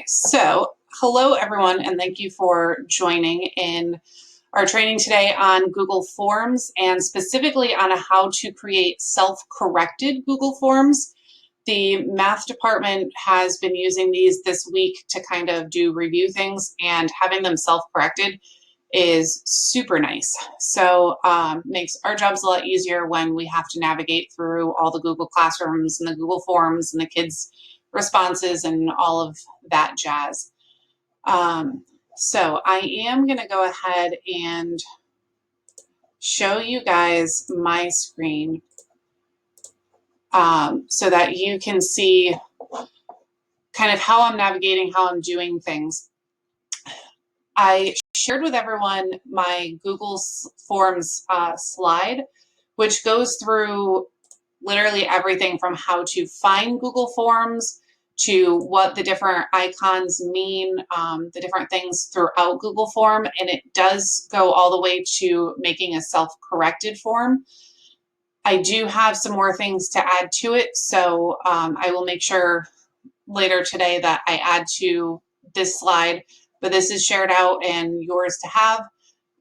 So hello everyone, and thank you for joining in our training today on Google Forms and specifically on how to create self-corrected Google Forms. The math department has been using these this week to kind of do review things, and having them self-corrected is super nice. So makes our jobs a lot easier when we have to navigate through all the Google Classrooms and the Google Forms and the kids' responses and all of that jazz. So I am going to go ahead and show you guys my screen so that you can see kind of how I'm navigating, how I'm doing things. I shared with everyone my Google Forms slide, which goes through literally everything from how to find Google Forms to what the different icons mean, the different things throughout Google Form, and it does go all the way to making a self-corrected form. I do have some more things to add to it, so I will make sure later today that I add to this slide, but this is shared out and yours to have.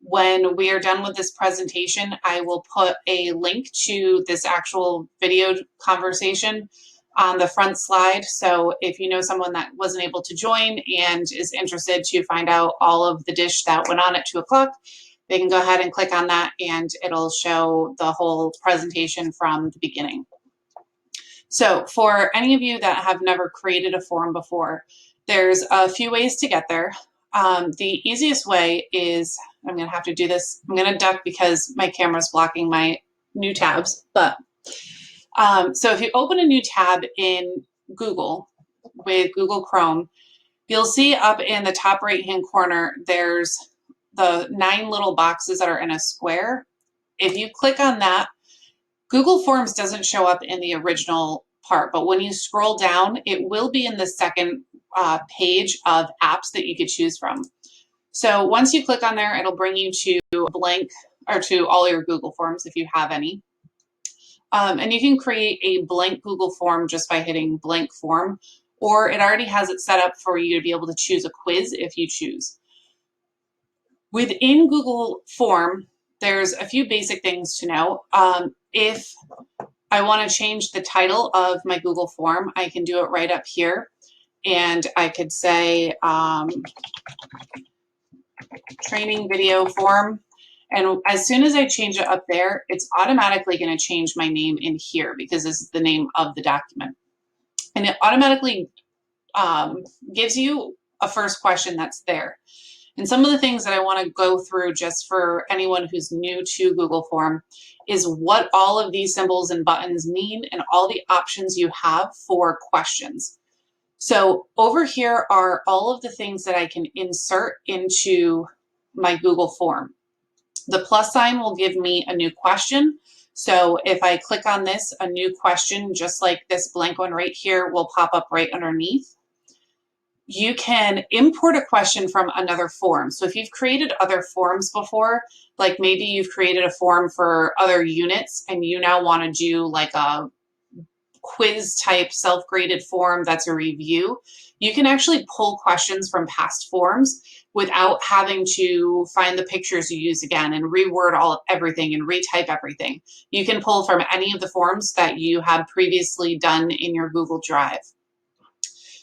When we are done with this presentation, I will put a link to this actual video conversation on the front slide. So if you know someone that wasn't able to join and is interested to find out all of the dish that went on at 2 o'clock, they can go ahead and click on that and it'll show the whole presentation from the beginning. So for any of you that have never created a form before, there's a few ways to get there. The easiest way is, I'm going to have to do this, I'm going to duck because my camera's blocking my new tabs, but so if you open a new tab in Google with Google Chrome, you'll see up in the top right-hand corner, there's the 9 little boxes that are in a square. If you click on that, Google Forms doesn't show up in the original part, but when you scroll down, it will be in the second page of apps that you could choose from. So once you click on there, it'll bring you to blank or to all your Google Forms if you have any. And you can create a blank Google form just by hitting blank form, or it already has it set up for you to be able to choose a quiz if you choose. Within Google Form, there's a few basic things to know. If I want to change the title of my Google form, I can do it right up here. And I could say training video form. And as soon as I change it up there, it's automatically going to change my name in here because this is the name of the document. And it automatically gives you a first question that's there. And some of the things that I want to go through just for anyone who's new to Google Form is what all of these symbols and buttons mean and all the options you have for questions. So over here are all of the things that I can insert into my Google Form. The plus sign will give me a new question. So if I click on this, a new question, just like this blank one right here, will pop up right underneath. You can import a question from another form. So if you've created other forms before, like maybe you've created a form for other units and you now want to do like a quiz type self-graded form that's a review, you can actually pull questions from past forms without having to find the pictures you use again and reword everything and retype everything. You can pull from any of the forms that you have previously done in your Google Drive.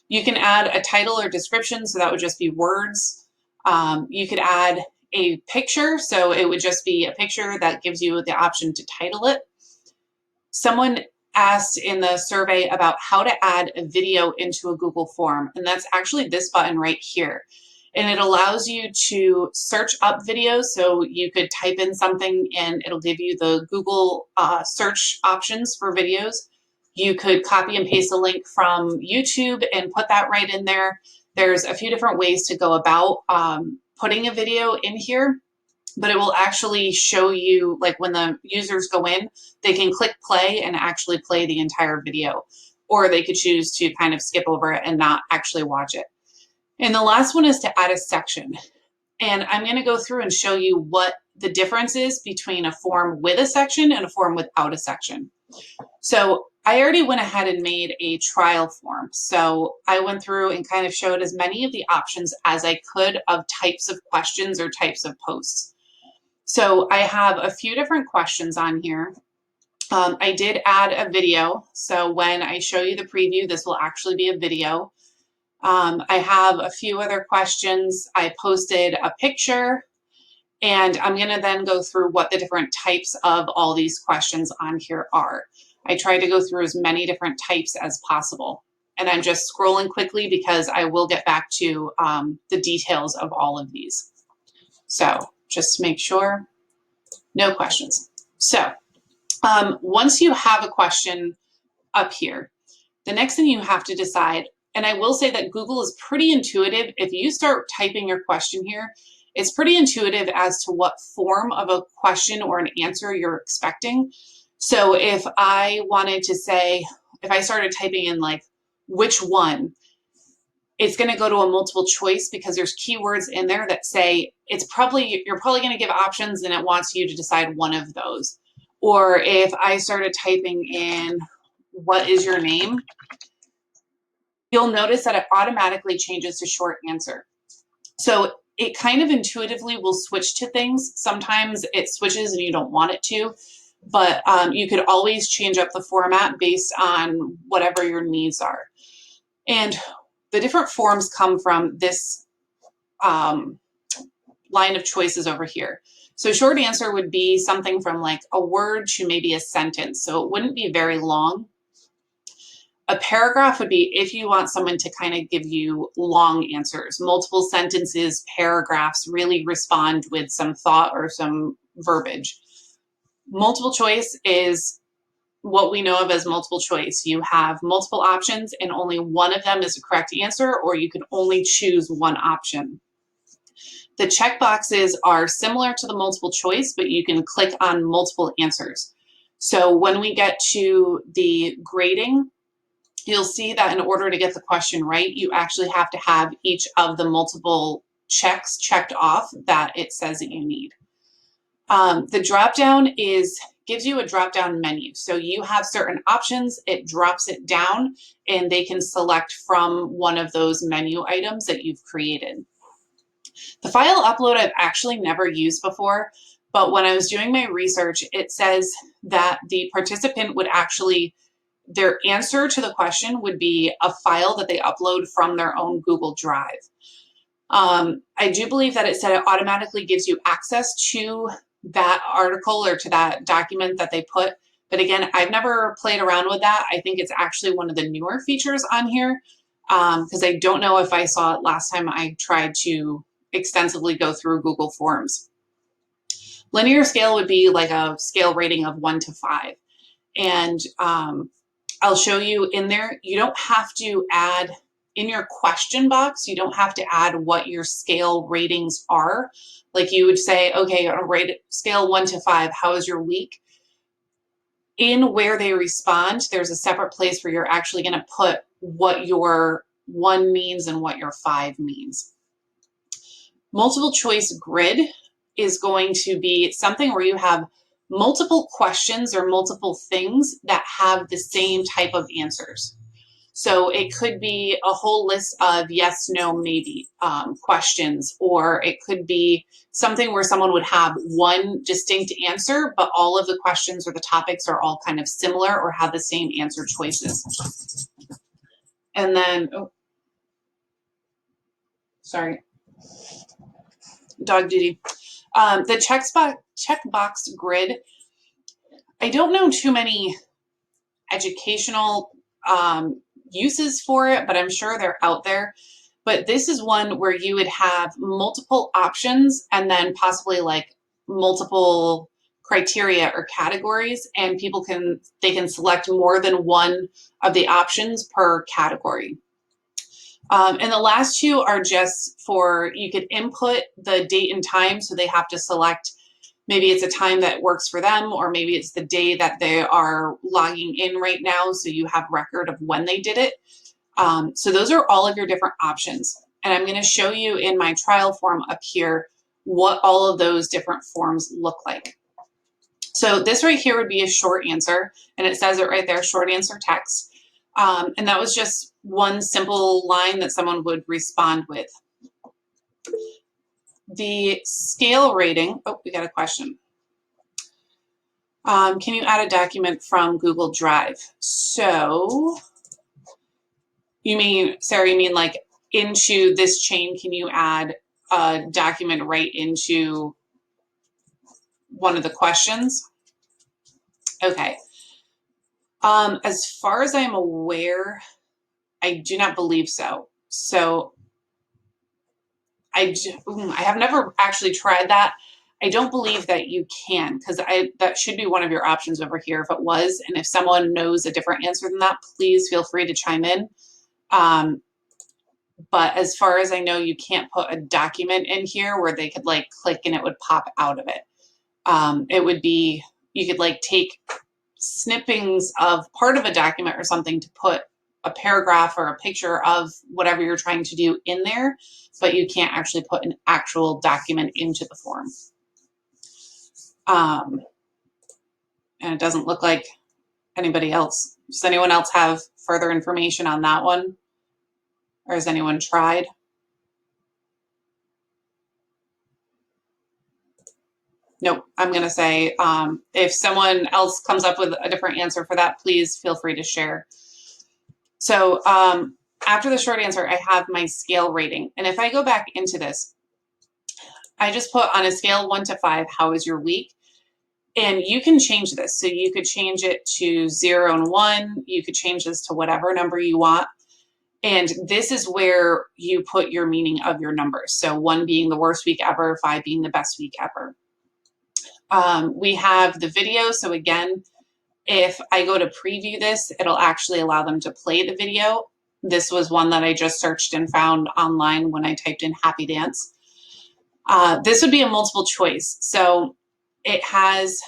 You can add a title or description, so that would just be words. You could add a picture, so it would just be a picture that gives you the option to title it. Someone asked in the survey about how to add a video into a Google form, and that's actually this button right here. And it allows you to search up videos, so you could type in something and it'll give you the Google search options for videos. You could copy and paste a link from YouTube and put that right in there. There's a few different ways to go about putting a video in here, but it will actually show you, like when the users go in, they can click play and actually play the entire video, or they could choose to kind of skip over it and not actually watch it. And the last one is to add a section. And I'm going to go through and show you what the differences between a form with a section and a form without a section. So I already went ahead and made a trial form. So I went through and kind of showed as many of the options as I could of types of questions or types of posts. So I have a few different questions on here. I did add a video. So when I show you the preview, this will actually be a video. I have a few other questions. I posted a picture, and I'm going to then go through what the different types of all these questions on here are. I tried to go through as many different types as possible. And I'm just scrolling quickly because I will get back to the details of all of these. So just to make sure, no questions. So once you have a question up here, the next thing you have to decide, and I will say that Google is pretty intuitive. If you start typing your question here, it's pretty intuitive as to what form of a question or an answer you're expecting. So if I wanted to say, if I started typing in like, which one, it's going to go to a multiple choice because there's keywords in there that say you're probably going to give options and it wants you to decide one of those. Or if I started typing in, what is your name? You'll notice that it automatically changes to short answer. So it kind of intuitively will switch to things. Sometimes it switches and you don't want it to, but you could always change up the format based on whatever your needs are. And the different forms come from this line of choices over here. So short answer would be something from like a word to maybe a sentence. So it wouldn't be very long. A paragraph would be if you want someone to kind of give you long answers, multiple sentences, paragraphs, really respond with some thought or some verbiage. Multiple choice is what we know of as multiple choice. You have multiple options and only one of them is the correct answer, or you can only choose one option. The checkboxes are similar to the multiple choice, but you can click on multiple answers. So when we get to the grading, you'll see that in order to get the question right, you actually have to have each of the multiple checks checked off that it says that you need. The drop-down gives you a drop-down menu. So you have certain options, it drops it down, and they can select from one of those menu items that you've created. The file upload I've actually never used before, but when I was doing my research, it says that the participant would actually, their answer to the question would be a file that they upload from their own Google Drive. I do believe that it said it automatically gives you access to that article or to that document that they put. But again, I've never played around with that. I think it's actually one of the newer features on here because I don't know if I saw it last time I tried to extensively go through Google Forms. Linear scale would be like a scale rating of 1 to 5. And I'll show you in there, you don't have to add, in your question box, you don't have to add what your scale ratings are. Like you would say, okay, on a scale 1 to 5, how is your week? In where they respond, there's a separate place where you're actually going to put what your 1 means and what your 5 means. Multiple choice grid is going to be something where you have multiple questions or multiple things that have the same type of answers. So it could be a whole list of yes, no, maybe questions, or it could be something where someone would have one distinct answer, but all of the questions or the topics are all kind of similar or have the same answer choices. And then, sorry, dog duty. The checkbox grid, I don't know too many educational uses for it, but I'm sure they're out there. But this is one where you would have multiple options and then possibly like multiple criteria or categories, and they can select more than one of the options per category. And the last two are just for, you could input the date and time, so they have to select, maybe it's a time that works for them, or maybe it's the day that they are logging in right now, so you have record of when they did it. So those are all of your different options. And I'm going to show you in my trial form up here what all of those different forms look like. So this right here would be a short answer, and it says it right there, short answer text. And that was just one simple line that someone would respond with. The scale rating, oh, we got a question. Can you add a document from Google Drive? So you mean, Sarah, you mean like into this chain, can you add a document right into one of the questions? Okay. As far as I'm aware, I do not believe so. So I have never actually tried that. I don't believe that you can, because that should be one of your options over here if it was. And if someone knows a different answer than that, please feel free to chime in. But as far as I know, you can't put a document in here where they could like click and it would pop out of it. It would be, you could like take snippings of part of a document or something to put a paragraph or a picture of whatever you're trying to do in there, but you can't actually put an actual document into the form. And it doesn't look like anybody else. Does anyone else have further information on that one? Or has anyone tried? Nope. I'm going to say if someone else comes up with a different answer for that, please feel free to share. So after the short answer, I have my scale rating. And if I go back into this, I just put on a scale 1 to 5, how is your week? And you can change this. So you could change it to 0 and 1. You could change this to whatever number you want. And this is where you put your meaning of your numbers. So 1 being the worst week ever, 5 being the best week ever. We have the video. So again, if I go to preview this, it'll actually allow them to play the video. This was one that I just searched and found online when I typed in happy dance. This would be a multiple choice. So it has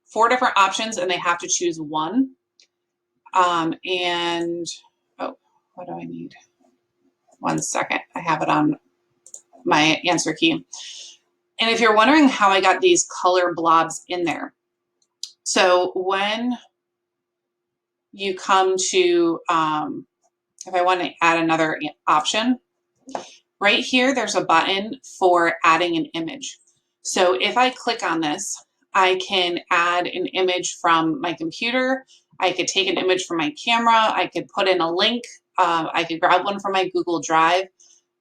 4 different options and they have to choose one. And, oh, what do I need? 1 second. I have it on my answer key. And if you're wondering how I got these color blobs in there, so when you come to, if I want to add another option, right here, there's a button for adding an image. So if I click on this, I can add an image from my computer. I could take an image from my camera. I could put in a link. I could grab one from my Google Drive.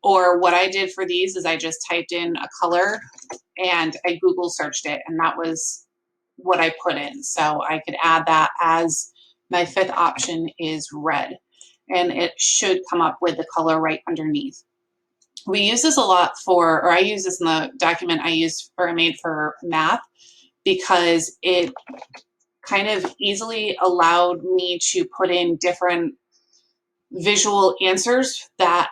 Or what I did for these is I just typed in a color and I Google searched it, and that was what I put in. So I could add that as my 5th option is red, and it should come up with the color right underneath. We use this a lot for, or I use this in the document I made for math, because it kind of easily allowed me to put in different visual answers that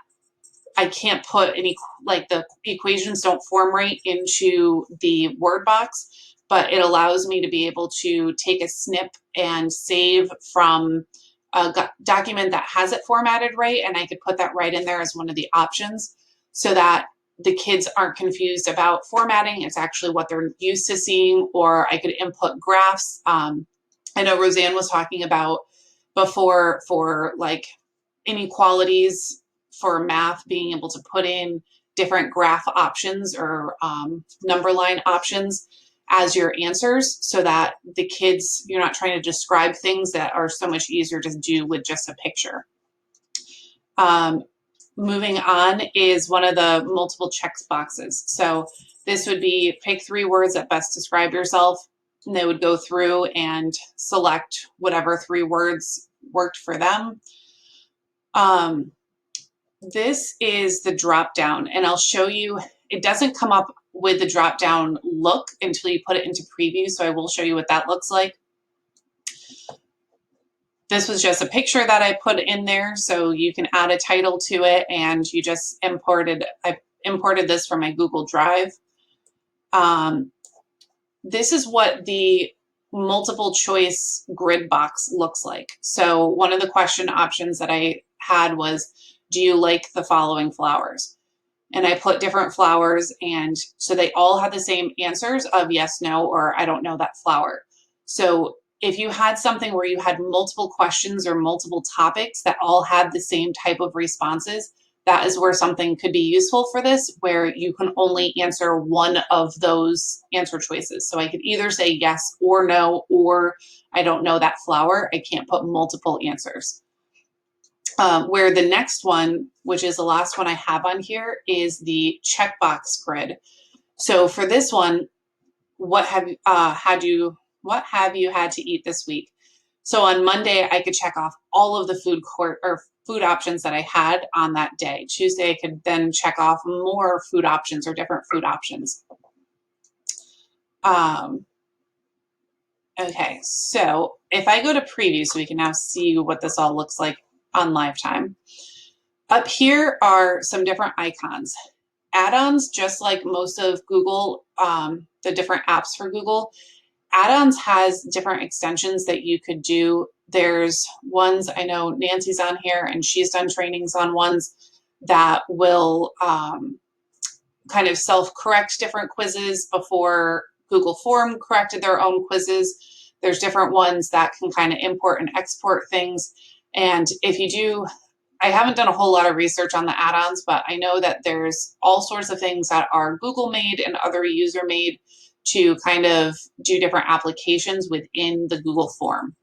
I can't put any, like the equations don't form right into the Word box, but it allows me to be able to take a snip and save from a document that has it formatted right, and I could put that right in there as one of the options so that the kids aren't confused about formatting. It's actually what they're used to seeing. Or I could input graphs. I know Roseanne was talking about before for like inequalities for math, being able to put in different graph options or number line options as your answers, so that the kids, you're not trying to describe things that are so much easier to do with just a picture. Moving on is one of the multiple checks boxes. So this would be pick 3 words that best describe yourself, and they would go through and select whatever 3 words worked for them. This is the drop down, and I'll show you, it doesn't come up with the drop down look until you put it into preview, so I will show you what that looks like. This was just a picture that I put in there, so you can add a title to it, and you just I imported this from my Google Drive. This is what the multiple choice grid box looks like. So one of the question options that I had was, do you like the following flowers? and I put different flowers, and so they all had the same answers of yes, no, or I don't know that flower. So if you had something where you had multiple questions or multiple topics that all had the same type of responses, that is where something could be useful for this, where you can only answer one of those answer choices. So I could either say yes or no, or I don't know that flower. I can't put multiple answers. Where the next one, which is the last one I have on here, is the checkbox grid. So for this one, what have you had to eat this week? So on Monday, I could check off all of the food options that I had on that day. Tuesday, I could then check off more food options or different food options. Okay, so if I go to preview, so we can now see what this all looks like on live time. Up here are some different icons. Add-ons, just like most of Google, the different apps for Google, Add-ons has different extensions that you could do. There's ones, I know Nancy's on here and she's done trainings on ones that will kind of self-correct different quizzes before Google Form corrected their own quizzes. There's different ones that can kind of import and export things. And if you do, I haven't done a whole lot of research on the add-ons, but I know that there's all sorts of things that are Google made and other user made to kind of do different applications within the Google form.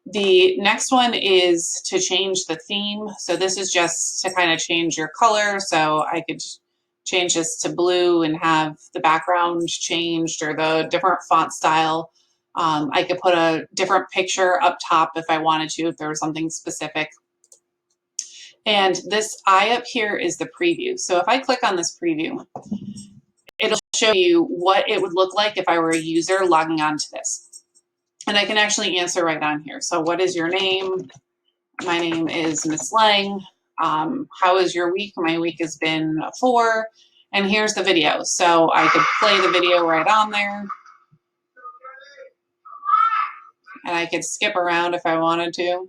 The next one is to change the theme. So this is just to kind of change your color. So I could change this to blue and have the background changed, or the different font style. I could put a different picture up top if I wanted to, if there was something specific. And this eye up here is the preview. So if I click on this preview, it'll show you what it would look like if I were a user logging on to this. And I can actually answer right on here. So what is your name? My name is Miss Lang. How is your week? My week has been 4. And here's the video. So I could play the video right on there. And I could skip around if I wanted to.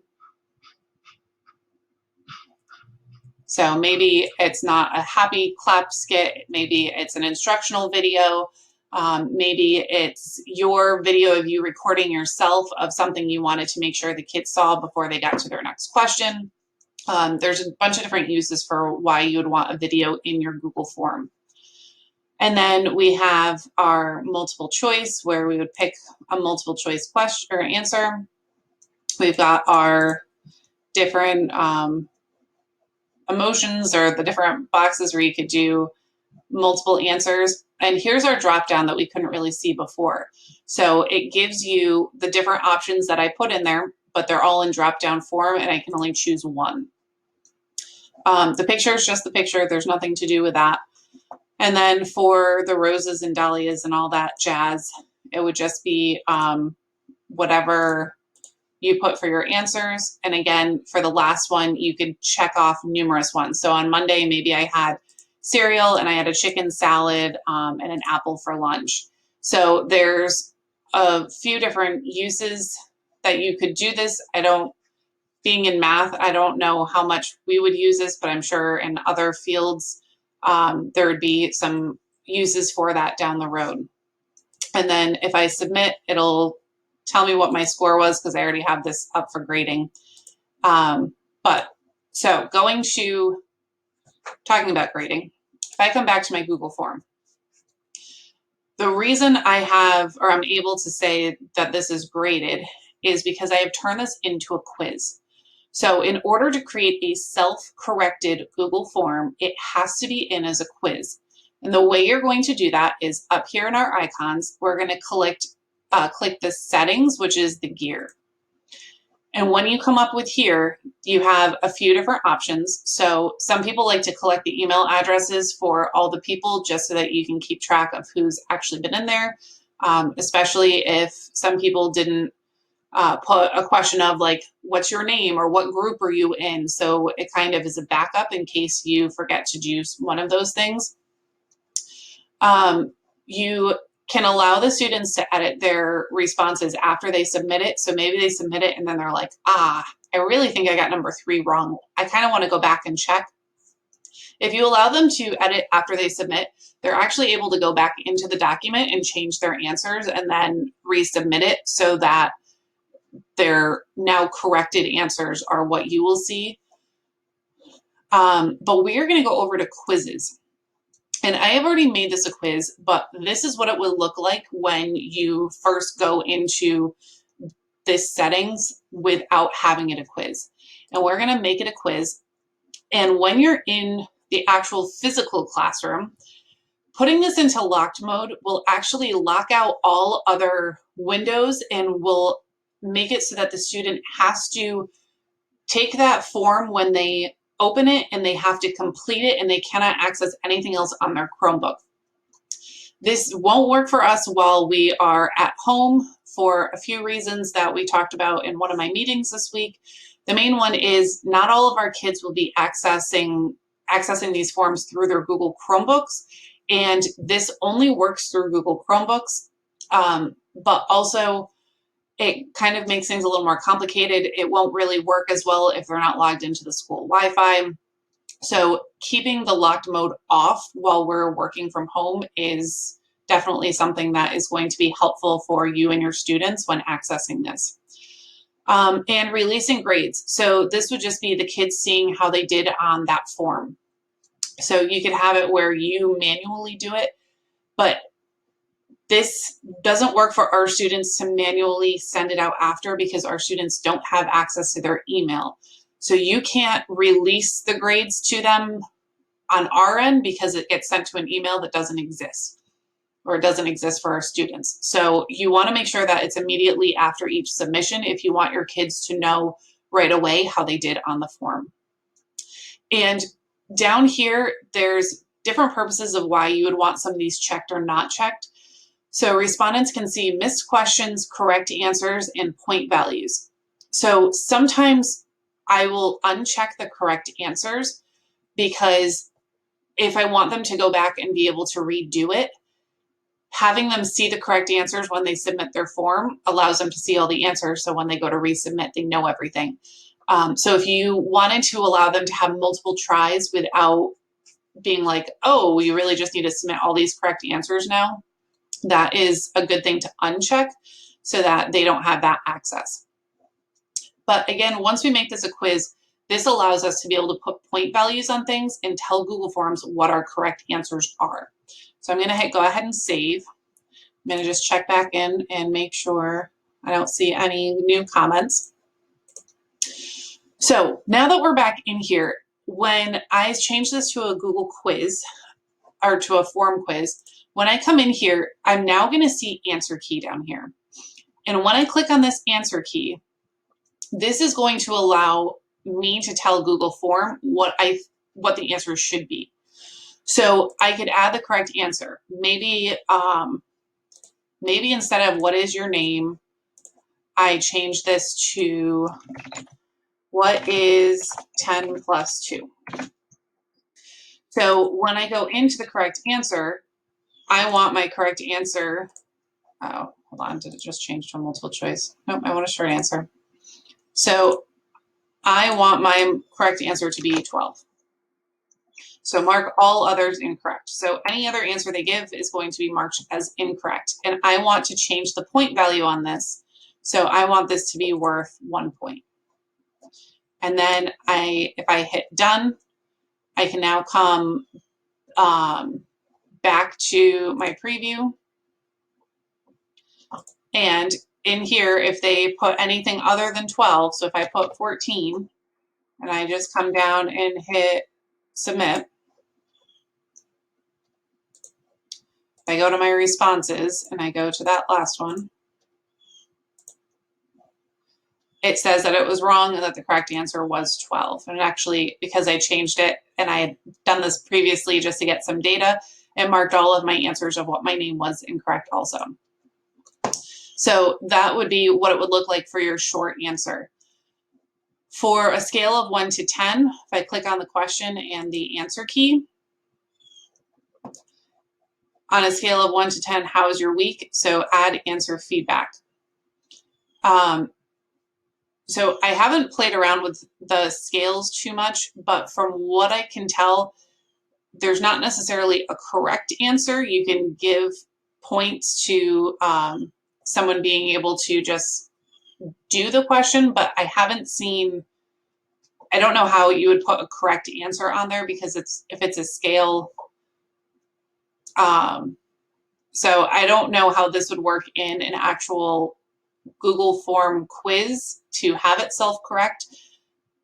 So maybe it's not a happy clap skit. Maybe it's an instructional video. Maybe it's your video of you recording yourself of something you wanted to make sure the kids saw before they got to their next question. There's a bunch of different uses for why you would want a video in your Google form. And then we have our multiple choice, where we would pick a multiple choice question or answer. We've got our different emotions, or the different boxes where you could do multiple answers. And here's our drop down that we couldn't really see before. So it gives you the different options that I put in there, but they're all in drop down form, and I can only choose one. The picture is just the picture. There's nothing to do with that. And then for the roses and dahlias and all that jazz, it would just be whatever you put for your answers. And again, for the last one, you could check off numerous ones. So on Monday, maybe I had cereal and I had a chicken salad and an apple for lunch. So there's a few different uses that you could do this. Being in math, I don't know how much we would use this, but I'm sure in other fields, there would be some uses for that down the road. And then if I submit, it'll tell me what my score was, because I already have this up for grading. So talking about grading, if I come back to my Google form, the reason I'm able to say that this is graded is because I have turned this into a quiz. So in order to create a self-corrected Google form, it has to be in as a quiz. And the way you're going to do that is up here in our icons, we're going to click the settings, which is the gear. And when you come up with here, you have a few different options. So some people like to collect the email addresses for all the people, just so that you can keep track of who's actually been in there, especially if some people didn't put a question of like, what's your name or what group are you in? So it kind of is a backup in case you forget to do one of those things. You can allow the students to edit their responses after they submit it. So maybe they submit it and then they're like, I really think I got number 3 wrong. I kind of want to go back and check. If you allow them to edit after they submit, they're actually able to go back into the document and change their answers and then resubmit it so that their now corrected answers are what you will see. But we are going to go over to quizzes. And I have already made this a quiz, but this is what it would look like when you first go into this settings without having it a quiz. And we're going to make it a quiz. And when you're in the actual physical classroom, putting this into locked mode will actually lock out all other windows and will make it so that the student has to take that form when they open it, and they have to complete it, and they cannot access anything else on their Chromebook. This won't work for us while we are at home for a few reasons that we talked about in one of my meetings this week. The main one is not all of our kids will be accessing these forms through their Google Chromebooks, and this only works through Google Chromebooks, but also it kind of makes things a little more complicated. It won't really work as well if they're not logged into the school Wi-Fi. So keeping the locked mode off while we're working from home is definitely something that is going to be helpful for you and your students when accessing this. And releasing grades. So this would just be the kids seeing how they did on that form. So you could have it where you manually do it, but this doesn't work for our students to manually send it out after because our students don't have access to their email. So you can't release the grades to them on our end because it gets sent to an email that doesn't exist, or it doesn't exist for our students. So you want to make sure that it's immediately after each submission if you want your kids to know right away how they did on the form. And down here, there's different purposes of why you would want some of these checked or not checked. So respondents can see missed questions, correct answers, and point values. So sometimes I will uncheck the correct answers because if I want them to go back and be able to redo it, having them see the correct answers when they submit their form allows them to see all the answers. So when they go to resubmit, they know everything. So if you wanted to allow them to have multiple tries without being like, oh, you really just need to submit all these correct answers now, that is a good thing to uncheck so that they don't have that access. But again, once we make this a quiz, this allows us to be able to put point values on things and tell Google Forms what our correct answers are. So I'm going to go ahead and save. I'm going to just check back in and make sure I don't see any new comments. So now that we're back in here, when I change this to a Google quiz or to a form quiz, when I come in here, I'm now going to see answer key down here. And when I click on this answer key, this is going to allow me to tell Google Form what the answer should be. So I could add the correct answer. Maybe instead of what is your name, I change this to what is 10 plus 2. So when I go into the correct answer, I want my correct answer. Oh, hold on. Did it just change to a multiple choice? Nope, I want a short answer. So I want my correct answer to be 12. So mark all others incorrect. So any other answer they give is going to be marked as incorrect. And I want to change the point value on this. So I want this to be worth 1 point. And then if I hit done, I can now come back to my preview. And in here, if they put anything other than 12, so if I put 14, and I just come down and hit submit, if I go to my responses and I go to that last one, it says that it was wrong and that the correct answer was 12. And actually, because I changed it and I had done this previously just to get some data, it marked all of my answers of what my name was incorrect also. So that would be what it would look like for your short answer. For a scale of 1 to 10, if I click on the question and the answer key, on a scale of 1 to 10, how is your week? So add answer feedback. So I haven't played around with the scales too much, but from what I can tell, there's not necessarily a correct answer. You can give points to someone being able to just do the question, but I haven't seen, I don't know how you would put a correct answer on there because if it's a scale. So I don't know how this would work in an actual Google form quiz to have it self-correct.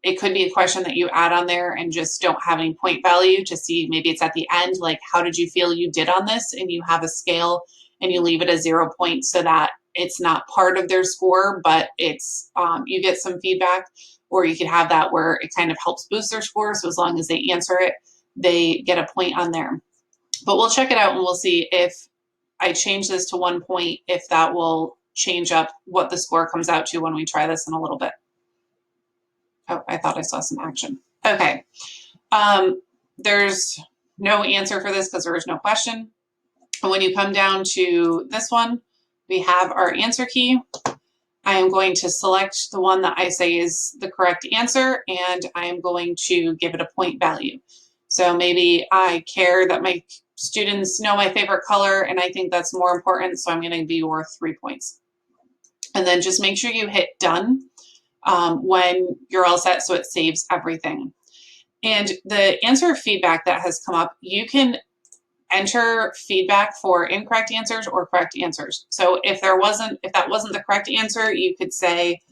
It could be a question that you add on there and just don't have any point value to see, maybe it's at the end, like, how did you feel you did on this? And you have a scale and you leave it as 0 points so that it's not part of their score, but it's, you get some feedback. Or you could have that where it kind of helps boost their score. So as long as they answer it, they get a point on there. But we'll check it out and we'll see if I change this to 1 point, if that will change up what the score comes out to when we try this in a little bit. Oh, I thought I saw some action. Okay. There's no answer for this because there is no question. And when you come down to this one, we have our answer key. I am going to select the one that I say is the correct answer, and I am going to give it a point value. So maybe I care that my students know my favorite color, and I think that's more important, so I'm going to be worth 3 points. And then just make sure you hit done when you're all set so it saves everything. And the answer feedback that has come up, you can enter feedback for incorrect answers or correct answers. So if that wasn't the correct answer, you could say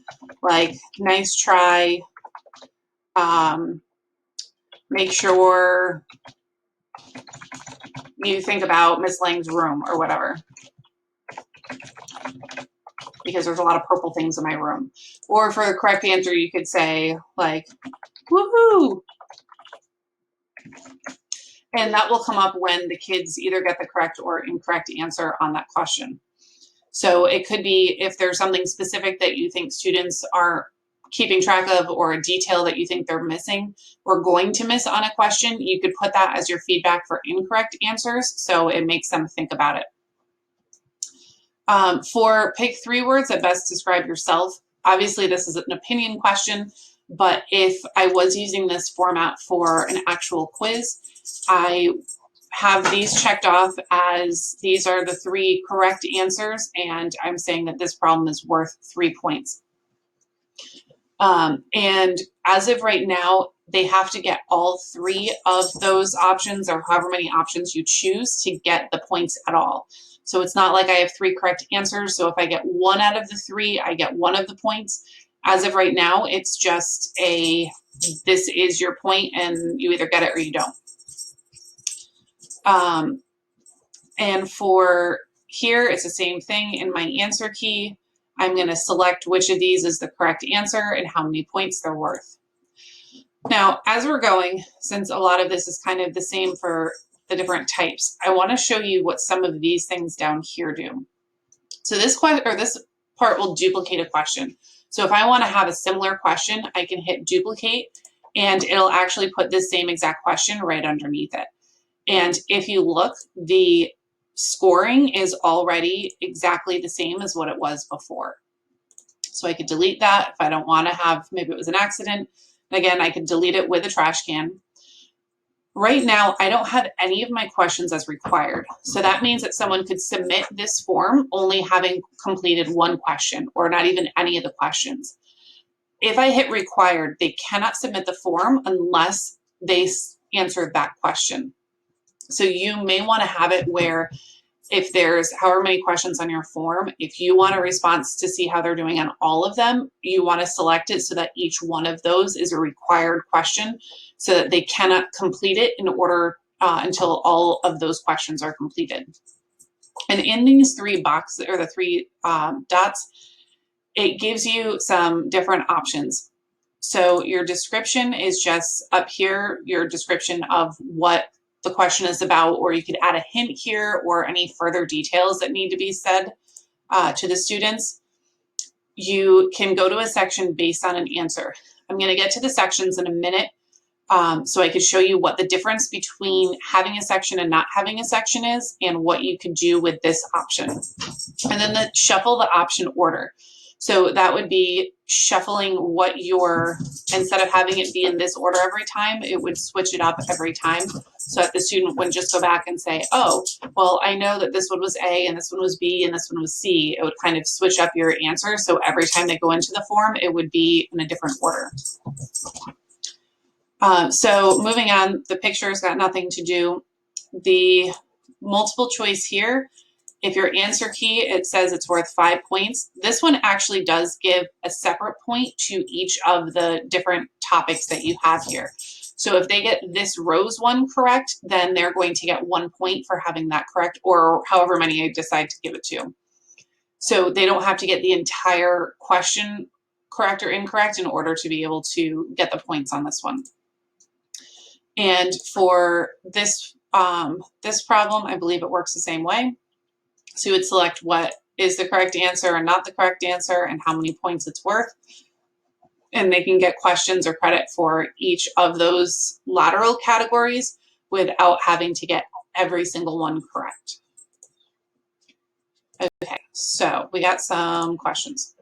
like, nice try, make sure you think about Miss Lang's room or whatever, because there's a lot of purple things in my room. Or for the correct answer, you could say like, woohoo. And that will come up when the kids either get the correct or incorrect answer on that question. So it could be if there's something specific that you think students are keeping track of, or a detail that you think they're missing or going to miss on a question, you could put that as your feedback for incorrect answers, so it makes them think about it. For pick 3 words that best describe yourself, obviously this is an opinion question, but if I was using this format for an actual quiz, I have these checked off as these are the 3 correct answers, and I'm saying that this problem is worth 3 points. And as of right now, they have to get all 3 of those options, or however many options you choose, to get the points at all. So it's not like I have 3 correct answers, so if I get 1 out of the 3, I get 1 of the points. As of right now, it's just this is your point, and you either get it or you don't. And for here, it's the same thing. In my answer key, I'm going to select which of these is the correct answer and how many points they're worth. Now, as we're going, since a lot of this is kind of the same for the different types, I want to show you what some of these things down here do. So this part will duplicate a question. So if I want to have a similar question, I can hit duplicate, and it'll actually put this same exact question right underneath it. And if you look, the scoring is already exactly the same as what it was before. So I could delete that if I don't want to have, maybe it was an accident. Again, I could delete it with a trash can. Right now, I don't have any of my questions as required. So that means that someone could submit this form only having completed 1 question, or not even any of the questions. If I hit required, they cannot submit the form unless they answered that question. So you may want to have it where if there's however many questions on your form, if you want a response to see how they're doing on all of them, you want to select it so that each one of those is a required question, so that they cannot complete it in order until all of those questions are completed. And in these 3 boxes, or the 3 dots, it gives you some different options. So your description is just up here, your description of what the question is about, or you could add a hint here or any further details that need to be said to the students. You can go to a section based on an answer. I'm going to get to the sections in a minute so I could show you what the difference between having a section and not having a section is, and what you could do with this option. And then shuffle the option order. So that would be shuffling what your, instead of having it be in this order every time, it would switch it up every time so that the student wouldn't just go back and say, oh, well, I know that this one was A and this one was B and this one was C. It would kind of switch up your answer. So every time they go into the form, it would be in a different order. So moving on, the picture's got nothing to do. The multiple choice here, if your answer key, it says it's worth 5 points. This one actually does give a separate point to each of the different topics that you have here. So if they get this Rose one correct, then they're going to get 1 point for having that correct, or however many I decide to give it to. So they don't have to get the entire question correct or incorrect in order to be able to get the points on this one. And for this, this problem, I believe it works the same way. So you would select what is the correct answer and not the correct answer and how many points it's worth. And they can get questions or credit for each of those lateral categories without having to get every single one correct. Okay, so we got some questions.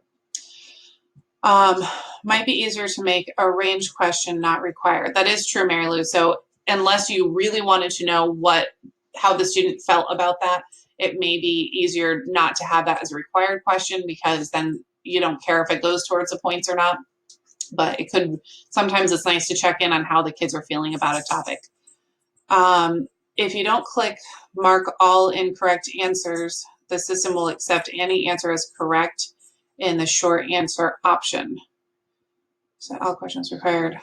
Might be easier to make a range question not required. That is true, Mary Lou. So unless you really wanted to know how the student felt about that, it may be easier not to have that as a required question, because then you don't care if it goes towards the points or not. But it could, sometimes it's nice to check in on how the kids are feeling about a topic. If you don't click mark all incorrect answers, the system will accept any answer as correct in the short answer option. So all questions required.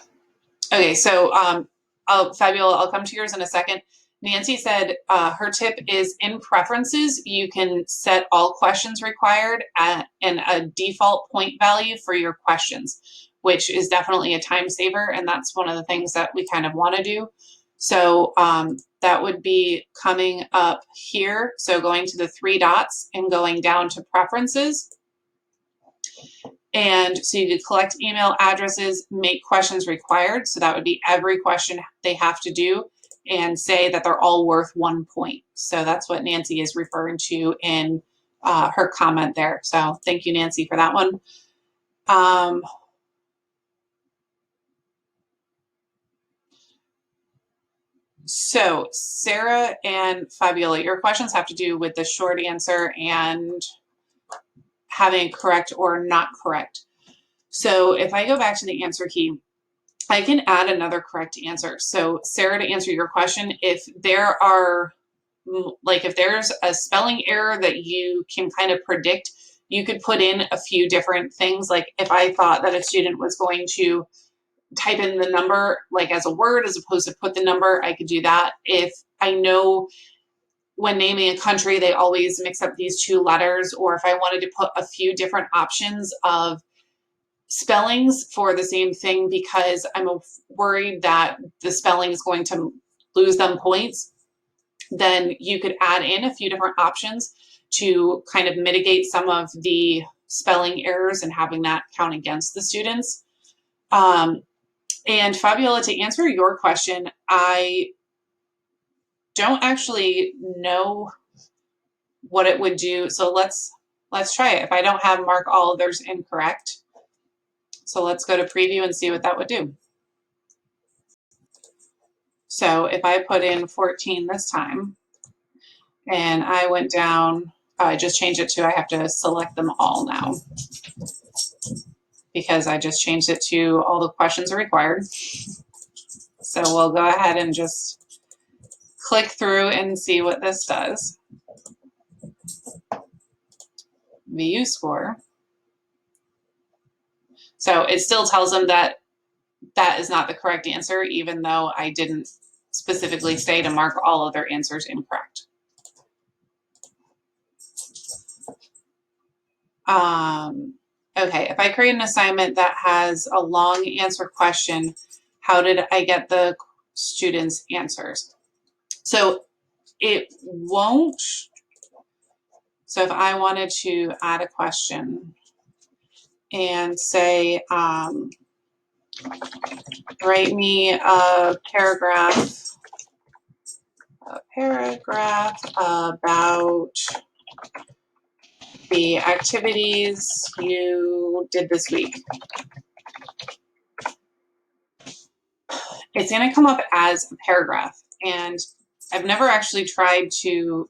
Okay, so Fabiola, I'll come to yours in a second. Nancy said her tip is in preferences, you can set all questions required and a default point value for your questions, which is definitely a time saver. And that's one of the things that we kind of want to do. So that would be coming up here. So going to the 3 dots and going down to preferences. And so you could collect email addresses, make questions required. So that would be every question they have to do, and say that they're all worth 1 point. So that's what Nancy is referring to in her comment there. So thank you, Nancy, for that one. So Sarah and Fabiola, your questions have to do with the short answer and having correct or not correct. So if I go back to the answer key, I can add another correct answer. So Sarah, to answer your question, if there are, like if there's a spelling error that you can kind of predict, you could put in a few different things. Like if I thought that a student was going to type in the number like as a word as opposed to put the number, I could do that. If I know when naming a country, they always mix up these 2 letters, or if I wanted to put a few different options of spellings for the same thing because I'm worried that the spelling is going to lose them points, then you could add in a few different options to kind of mitigate some of the spelling errors and having that count against the students. And Fabiola, to answer your question, I don't actually know what it would do. So let's try it. If I don't have mark all others incorrect, so let's go to preview and see what that would do. So if I put in 14 this time, and I went down, I just changed it to, I have to select them all now, because I just changed it to all the questions are required. So we'll go ahead and just click through and see what this does. VU score. So it still tells them that that is not the correct answer, even though I didn't specifically say to mark all other answers incorrect. Okay, if I create an assignment that has a long answer question, how did I get the students' answers? So it won't. So if I wanted to add a question and say, write me a paragraph about the activities you did this week. It's going to come up as a paragraph, and I've never actually tried to,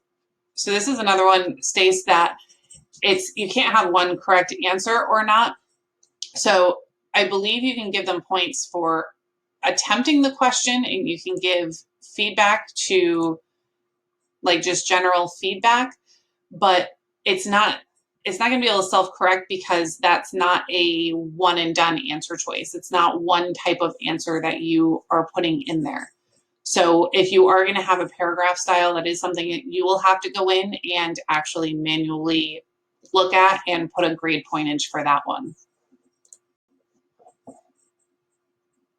so this is another one states that you can't have one correct answer or not. So I believe you can give them points for attempting the question, and you can give feedback to like just general feedback, but it's not going to be able to self-correct because that's not a one and done answer choice. It's not one type of answer that you are putting in there. So if you are going to have a paragraph style, that is something that you will have to go in and actually manually look at and put a grade pointage for that one.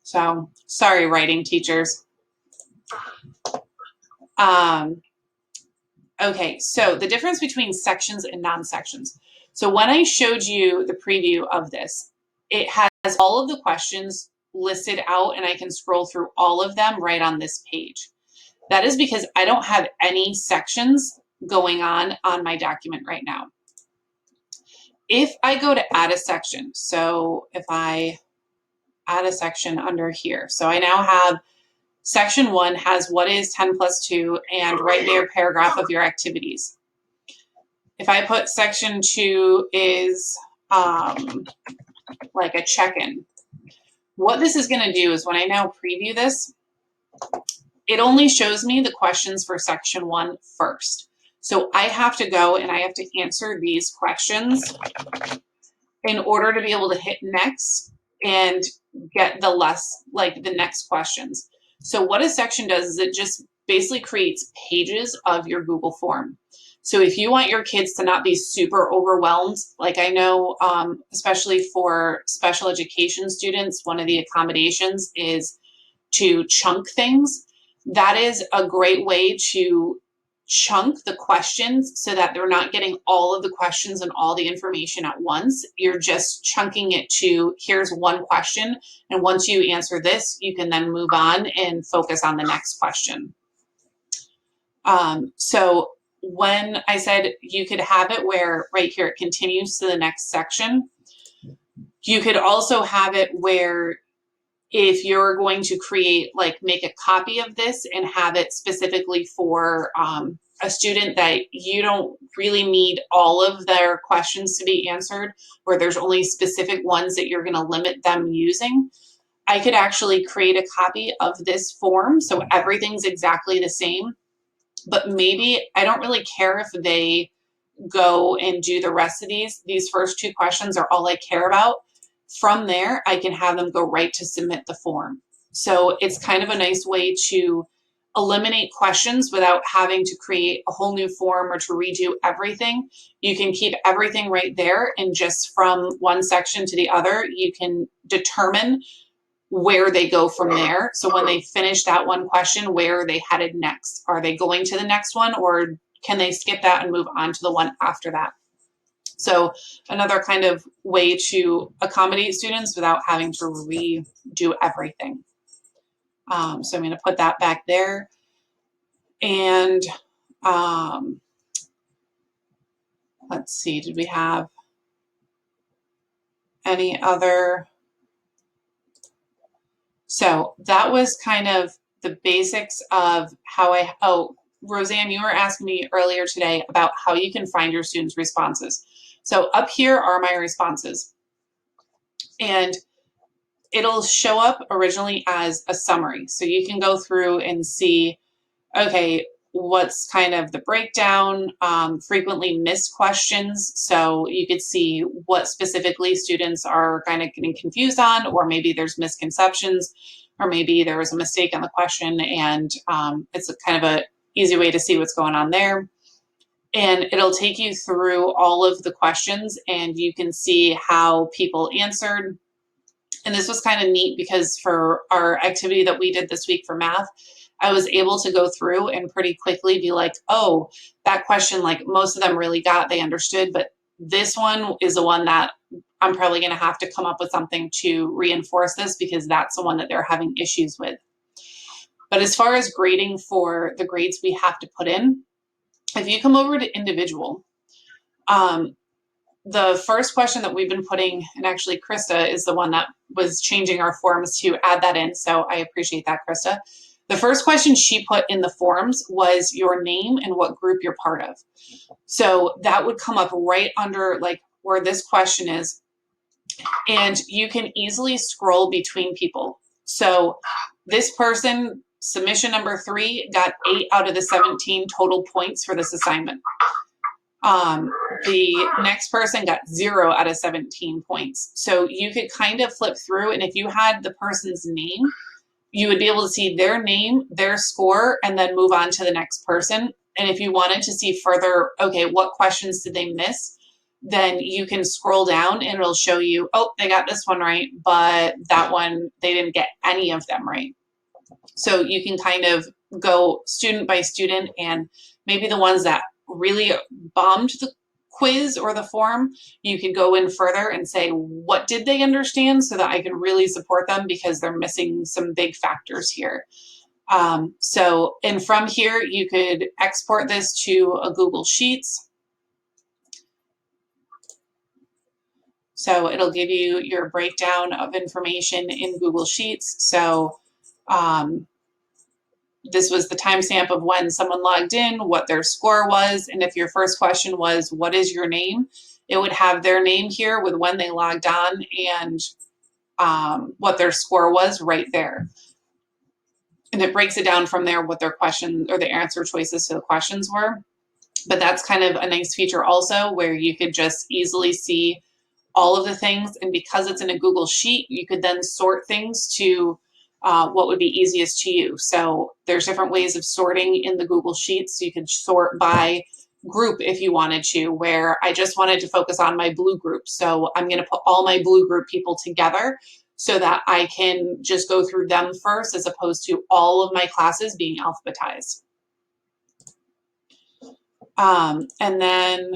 So sorry, writing teachers. Okay, so the difference between sections and non-sections. So when I showed you the preview of this, it has all of the questions listed out, and I can scroll through all of them right on this page. That is because I don't have any sections going on my document right now. If I go to add a section, so if I add a section under here, so I now have section 1 has what is 10 plus 2 and write their paragraph of your activities. If I put section 2 is like a check-in, what this is going to do is when I now preview this, it only shows me the questions for section 1 first. So I have to go and I have to answer these questions in order to be able to hit next and get the next questions. So what a section does is it just basically creates pages of your Google form. So if you want your kids to not be super overwhelmed, like I know, especially for special education students, one of the accommodations is to chunk things. That is a great way to chunk the questions so that they're not getting all of the questions and all the information at once. You're just chunking it to, here's one question, and once you answer this, you can then move on and focus on the next question. So when I said you could have it where right here it continues to the next section, you could also have it where if you're going to create, like make a copy of this and have it specifically for a student that you don't really need all of their questions to be answered, where there's only specific ones that you're going to limit them using, I could actually create a copy of this form so everything's exactly the same. But maybe I don't really care if they go and do the rest of these. These first 2 questions are all I care about. From there, I can have them go right to submit the form. So it's kind of a nice way to eliminate questions without having to create a whole new form or to redo everything. You can keep everything right there, and just from one section to the other, you can determine where they go from there. So when they finish that one question, where are they headed next? Are they going to the next one, or can they skip that and move on to the one after that? So another kind of way to accommodate students without having to redo everything. So I'm going to put that back there. And let's see, did we have any other? So that was kind of the basics of how Roseanne, you were asking me earlier today about how you can find your students' responses. So up here are my responses. And it'll show up originally as a summary. So you can go through and see, okay, what's kind of the breakdown, frequently missed questions. So you could see what specifically students are kind of getting confused on, or maybe there's misconceptions, or maybe there was a mistake on the question, and it's a kind of a easy way to see what's going on there. And it'll take you through all of the questions, and you can see how people answered. And this was kind of neat because for our activity that we did this week for math, I was able to go through and pretty quickly be like, oh, that question, like most of them really got, they understood, but this one is the one that I'm probably going to have to come up with something to reinforce this because that's the one that they're having issues with. But as far as grading for the grades we have to put in, if you come over to individual, the first question that we've been putting, and actually Krista is the one that was changing our forms to add that in, so I appreciate that, Krista. The first question she put in the forms was your name and what group you're part of. So that would come up right under like where this question is, and you can easily scroll between people. So this person, submission number 3, got 8 out of the 17 total points for this assignment. The next person got 0 out of 17 points. So you could kind of flip through, and if you had the person's name, you would be able to see their name, their score, and then move on to the next person. And if you wanted to see further, okay, what questions did they miss? Then you can scroll down and it'll show you, oh, they got this one right, but that one, they didn't get any of them right. So you can kind of go student by student, and maybe the ones that really bombed the quiz or the form, you could go in further and say, what did they understand, so that I can really support them because they're missing some big factors here. And from here, you could export this to a Google Sheets. So it'll give you your breakdown of information in Google Sheets. So this was the timestamp of when someone logged in, what their score was, and if your first question was, what is your name? It would have their name here with when they logged on and what their score was right there. And it breaks it down from there what their question or the answer choices to the questions were. But that's kind of a nice feature also, where you could just easily see all of the things. And because it's in a Google Sheet, you could then sort things to what would be easiest to you. So there's different ways of sorting in the Google Sheets. So you could sort by group if you wanted to, where I just wanted to focus on my blue group. So I'm going to put all my blue group people together so that I can just go through them first, as opposed to all of my classes being alphabetized. And then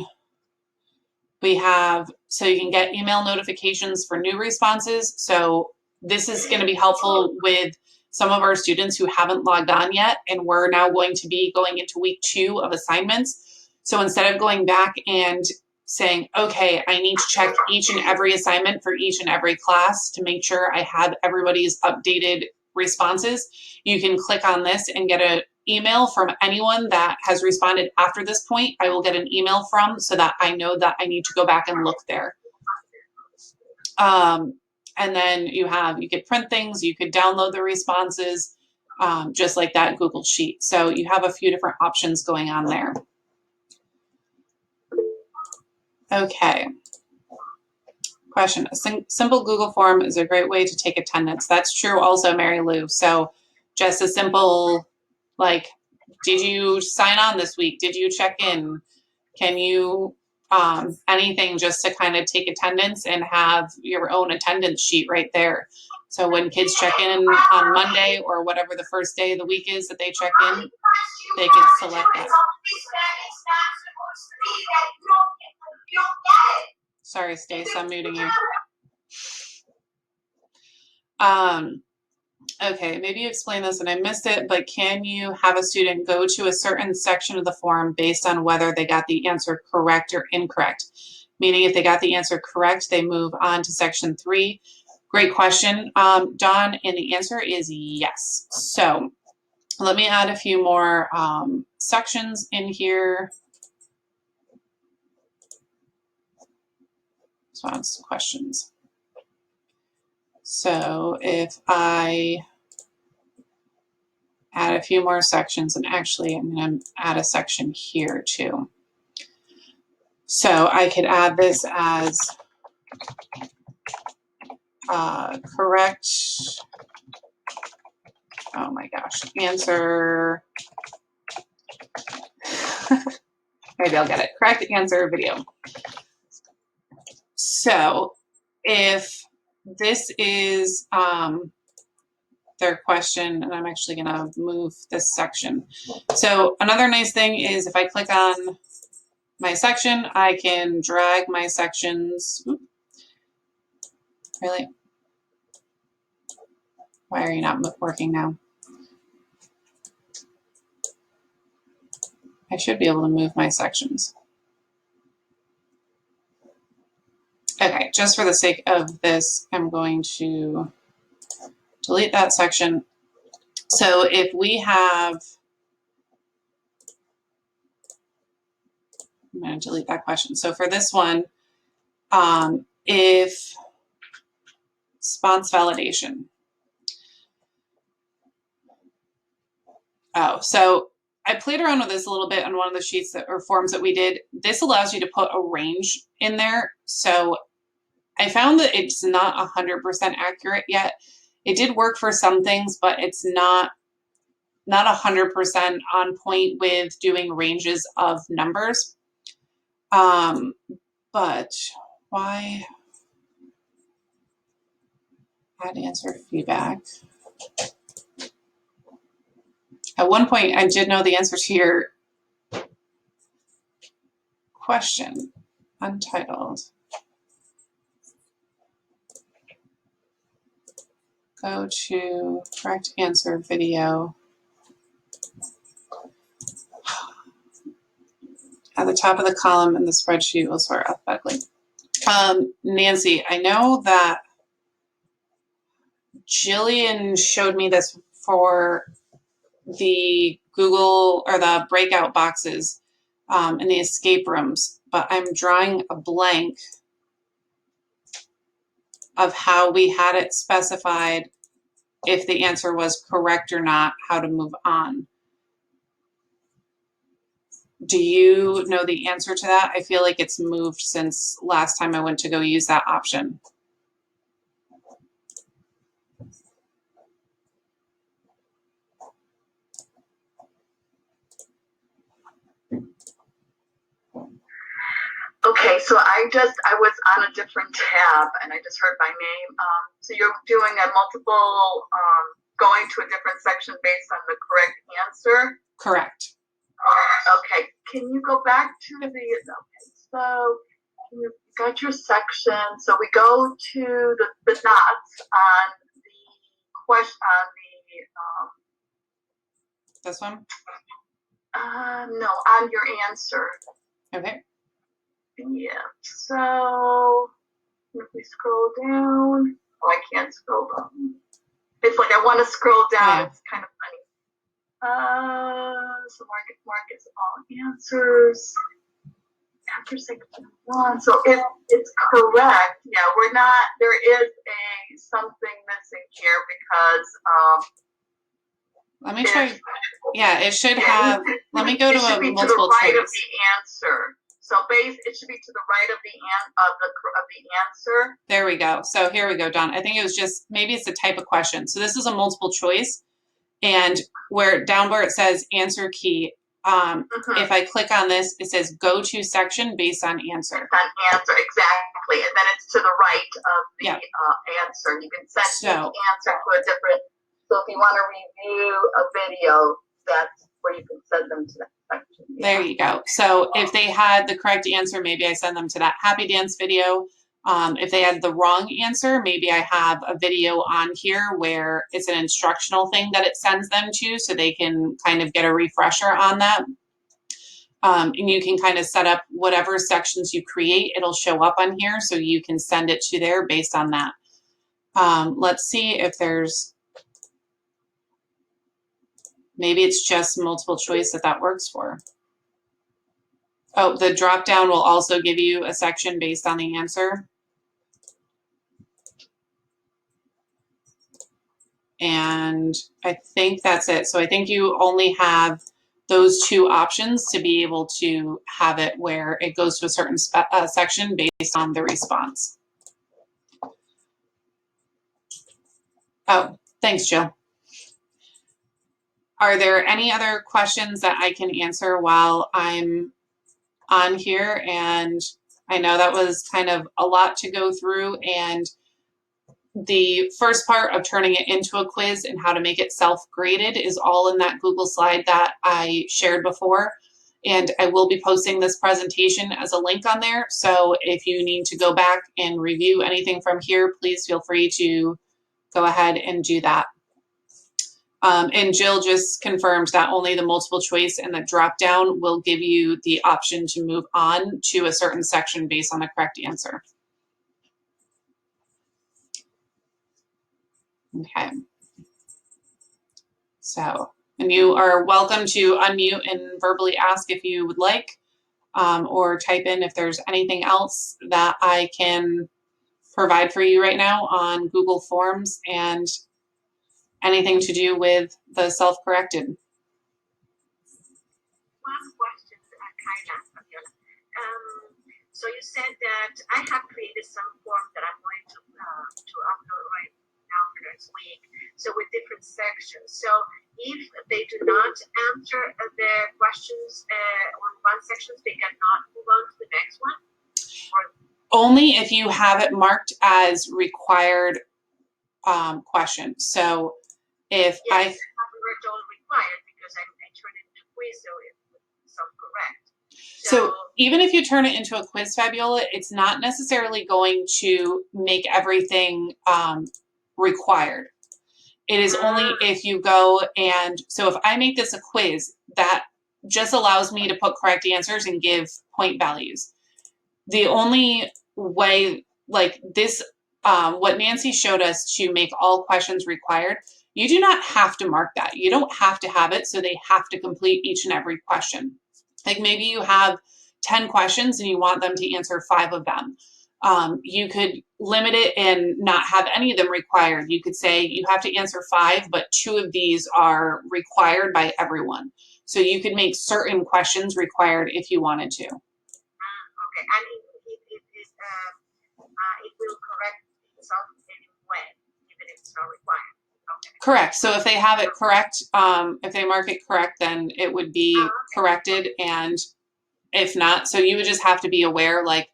we have, so you can get email notifications for new responses. So this is going to be helpful with some of our students who haven't logged on yet, and we're now going to be going into week 2 of assignments. So instead of going back and saying, okay, I need to check each and every assignment for each and every class to make sure I have everybody's updated responses, you can click on this and get an email from anyone that has responded after this point. I will get an email from, so that I know that I need to go back and look there. And then you could print things, you could download the responses, just like that Google Sheet. So you have a few different options going on there. Okay. Question, a simple Google form is a great way to take attendance. That's true also, Mary Lou. So just a simple, like, did you sign on this week? Did you check in? Can you, anything just to kind of take attendance and have your own attendance sheet right there. So when kids check in on Monday or whatever the first day of the week is that they check in, they can select that. Sorry, Stace, I'm muting you. Okay, maybe you explained this and I missed it, but can you have a student go to a certain section of the form based on whether they got the answer correct or incorrect? Meaning if they got the answer correct, they move on to section 3. Great question, Dawn, and the answer is yes. So let me add a few more sections in here. Response questions. So if I add a few more sections, and actually I'm going to add a section here too. So I could add this as correct, oh my gosh, answer, maybe I'll get it, correct answer video. So if this is their question, and I'm actually going to move this section. So another nice thing is if I click on my section, I can drag my sections. Oops. Really? Why are you not working now? I should be able to move my sections. just for the sake of this, I'm going to delete that section. So if we have, I'm going to delete that question. So for this one, if response validation. Oh, so I played around with this a little bit on one of the sheets that, or forms that we did. This allows you to put a range in there. So I found that it's not 100% accurate yet. It did work for some things, but it's not 100% on point with doing ranges of numbers. But why add answer feedback? At one point, I did know the answer to your question, untitled. Go to correct answer video. At the top of the column in the spreadsheet will sort alphabetically. Nancy, I know that Jillian showed me this for the Google or the breakout boxes in the escape rooms, but I'm drawing a blank of how we had it specified if the answer was correct or not, how to move on. Do you know the answer to that? I feel like it's moved since last time I went to go use that option. Okay, so I was on a different tab and I just heard my name. So you're doing a multiple, going to a different section based on the correct answer? Correct. Okay, can you go back to the, okay, so you got your section. So we go to the dots on the question, on the, This one? no, on your answer. Okay. Yeah, so if we scroll down, oh, I can't scroll down. It's like I want to scroll down. Yeah. It's kind of funny. So market all answers. After section 1. So if it's correct, yeah, we're not, there is something missing here because let me try. Yeah, it should have, let me go to a multiple choice. To the right of the answer. So it should be to the right of the answer. There we go. So here we go, Dawn. I think it was just, maybe it's the type of question. So this is a multiple choice, and down where it says answer key, if I click on this, it says go to section based on answer. On answer, exactly. And then it's to the right of the answer. You can send each answer to a different, so if you want to review a video, that's where you can send them to that section. Yeah. There you go. So if they had the correct answer, maybe I send them to that happy dance video. If they had the wrong answer, maybe I have a video on here where it's an instructional thing that it sends them to, so they can kind of get a refresher on that. And you can kind of set up whatever sections you create, it'll show up on here, so you can send it to there based on that. Let's see if there's, maybe it's just multiple choice that works for. Oh, the drop down will also give you a section based on the answer. And I think that's it. So I think you only have those two options to be able to have it where it goes to a certain section based on the response. Oh, thanks, Jill. Are there any other questions that I can answer while I'm on here? And I know that was kind of a lot to go through, and the first part of turning it into a quiz and how to make it self-graded is all in that Google slide that I shared before. And I will be posting this presentation as a link on there. So if you need to go back and review anything from here, please feel free to go ahead and do that. And Jill just confirmed that only the multiple choice and the drop down will give you the option to move on to a certain section based on the correct answer. Okay. So, and you are welcome to unmute and verbally ask if you would like, or type in if there's anything else that I can provide for you right now on Google Forms and anything to do with the self-corrected. One question, Kaila. So you said that I have created some forms that I'm going to upload right now for next week. So with different sections. So if they do not answer the questions on one section, they cannot move on to the next one? Or only if you have it marked as required question. So if yes, I have marked all required because I turned it into quiz, so it was self-correct. So even if you turn it into a quiz, Fabiola, it's not necessarily going to make everything required. It is only if you go and, so if I make this a quiz, that just allows me to put correct answers and give point values. The only way, like this, what Nancy showed us to make all questions required, you do not have to mark that. You don't have to have it, so they have to complete each and every question. Like maybe you have 10 questions and you want them to answer 5 of them. You could limit it and not have any of them required. You could say you have to answer 5, but 2 of these are required by everyone. So you could make certain questions required if you wanted to. Okay, and it will correct itself anyway, even if it's not required. Okay. Correct. So if they have it correct, if they mark it correct, then it would be corrected. And if not, so you would just have to be aware, like,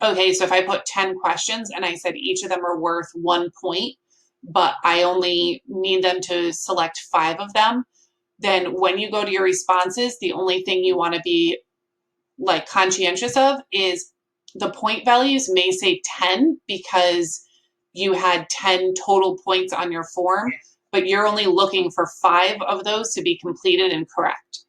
okay, so if I put 10 questions and I said each of them are worth 1 point, but I only need them to select 5 of them, then when you go to your responses, the only thing you want to be like conscientious of is the point values may say 10 because you had 10 total points on your form, but you're only looking for 5 of those to be completed and correct.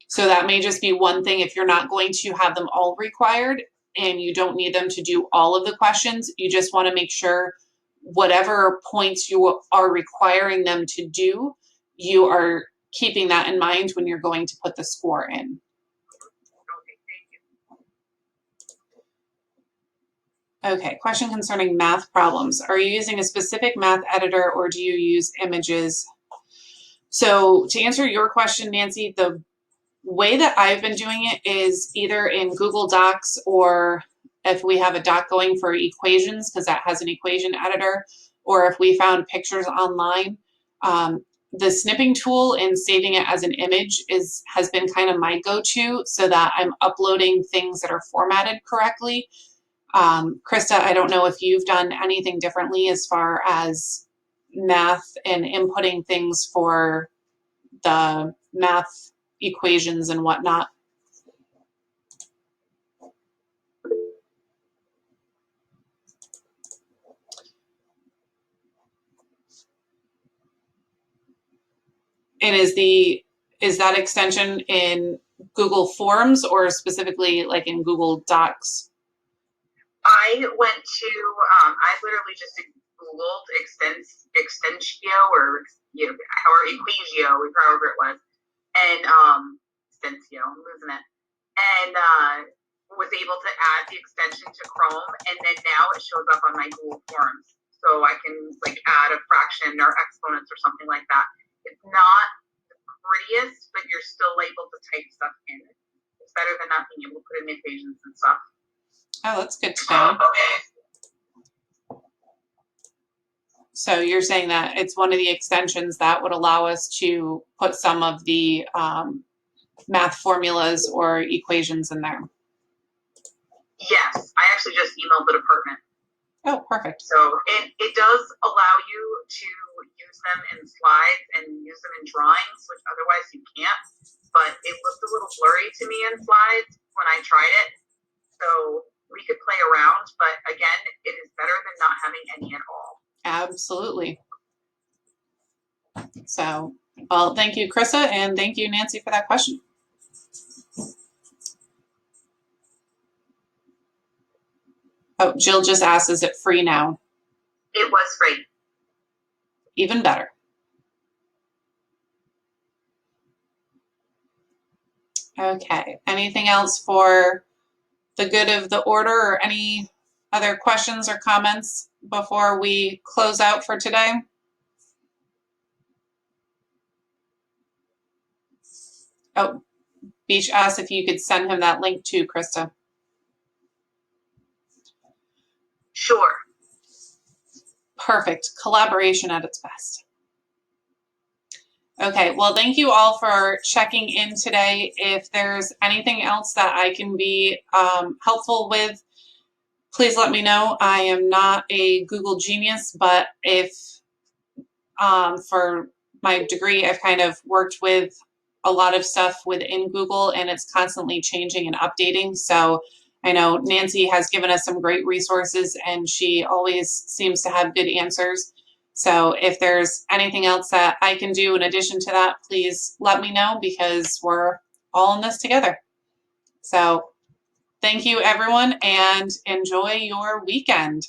So that may just be one thing. If you're not going to have them all required and you don't need them to do all of the questions, you just want to make sure whatever points you are requiring them to do, you are keeping that in mind when you're going to put the score in. Okay, question concerning math problems. Are you using a specific math editor or do you use images? So to answer your question, Nancy, the way that I've been doing it is either in Google Docs, or if we have a doc going for equations, because that has an equation editor, or if we found pictures online. The snipping tool and saving it as an image has been kind of my go-to, so that I'm uploading things that are formatted correctly. Krista, I don't know if you've done anything differently as far as math and inputting things for the math equations and whatnot. And is that extension in Google Forms or specifically like in Google Docs? I went to, I literally just Googled Extensio or, however, Equagio, however it was, and Extensio, I'm losing it, and was able to add the extension to Chrome, and then now it shows up on my Google Forms, so I can like add a fraction or exponents or something like that. It's not the prettiest, but you're still able to type stuff in. It's better than not being able to put in equations and stuff. Oh, that's good to know. So you're saying that it's one of the extensions that would allow us to put some of the math formulas or equations in there. Yes, I actually just emailed the department. Oh, perfect. So it does allow you to use them in slides and use them in drawings, which otherwise you can't. But it looked a little blurry to me in slides when I tried it. So we could play around, but again, it is better than not having any at all. Absolutely. So, well, thank you, Krista, and thank you, Nancy, for that question. Oh, Jill just asked, is it free now? It was free. even better. Okay, anything else for the good of the order, or any other questions or comments before we close out for today? Oh, Beach asked if you could send him that link too, Krista. Sure. Perfect. Collaboration at its best. Okay, well, thank you all for checking in today. If there's anything else that I can be helpful with, please let me know. I am not a Google genius, but if for my degree, I've kind of worked with a lot of stuff within Google, and it's constantly changing and updating. So I know Nancy has given us some great resources, and she always seems to have good answers. So if there's anything else that I can do in addition to that, please let me know, because we're all in this together. So thank you, everyone, and enjoy your weekend.